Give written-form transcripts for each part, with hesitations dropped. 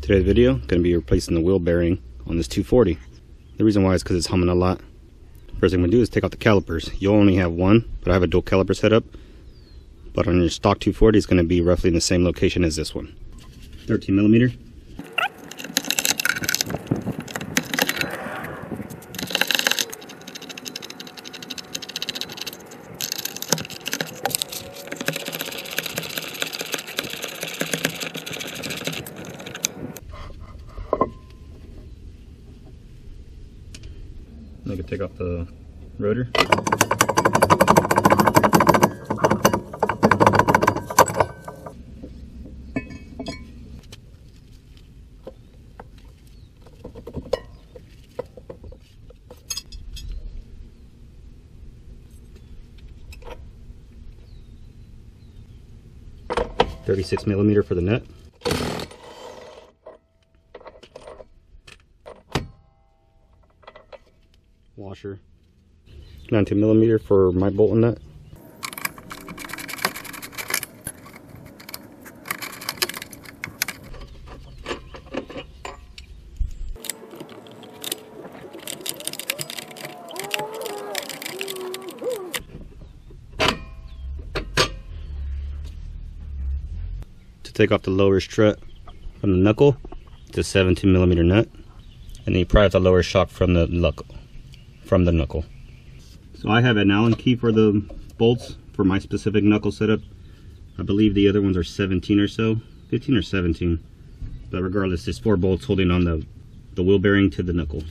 Today's video going to be replacing the wheel bearing on this 240. The reason why is because it's humming a lot. First thing I'm going to do is take out the calipers. You'll only have one, but I have a dual caliper setup. But on your stock 240, it's going to be roughly in the same location as this one. 13 millimeter. I can take off the rotor. .36 millimeter for the nut. Washer. 19 millimeter for my bolt and nut. To take off the lower strut from the knuckle, it's a 17 millimeter nut, and then you pry out the lower shock from the knuckle. So I have an Allen key for the bolts for my specific knuckle setup. I believe the other ones are 17 or so, 15 or 17. But regardless, there's 4 bolts holding on the wheel bearing to the knuckle.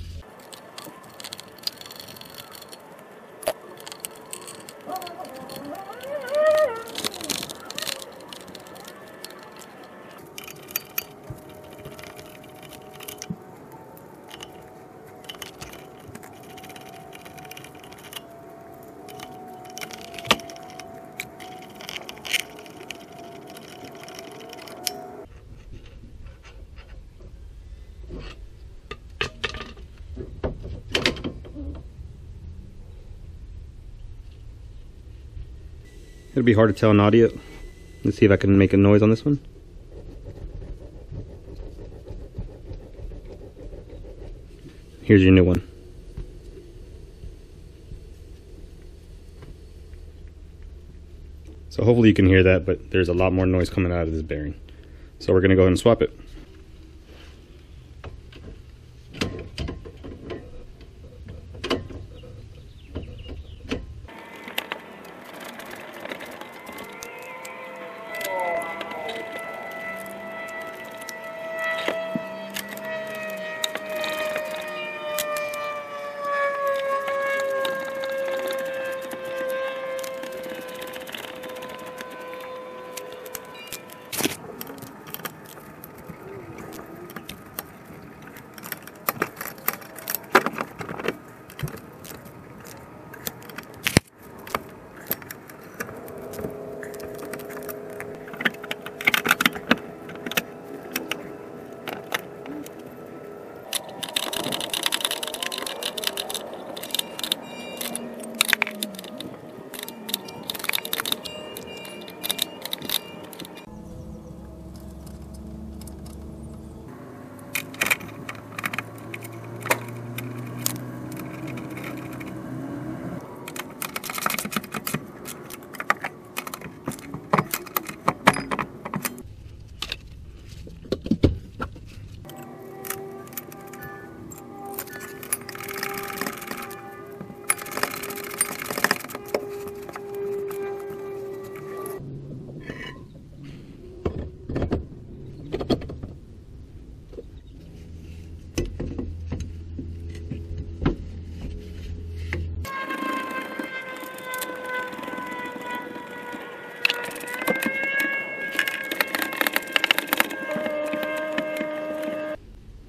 It'll be hard to tell in audio. Let's see if I can make a noise on this one. Here's your new one. So hopefully you can hear that, but there's a lot more noise coming out of this bearing. So we're gonna go ahead and swap it.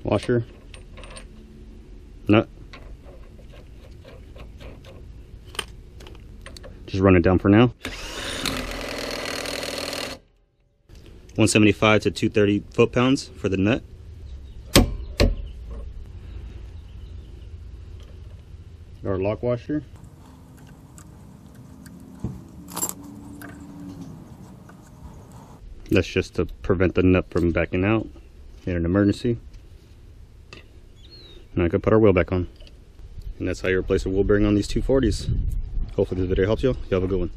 Washer, nut. Just run it down for now. 175 to 230 foot-pounds for the nut. Our lock washer. That's just to prevent the nut from backing out. in an emergency. And I could put our wheel back on. And that's how you replace a wheel bearing on these 240s. Hopefully this video helps you. You have a good one.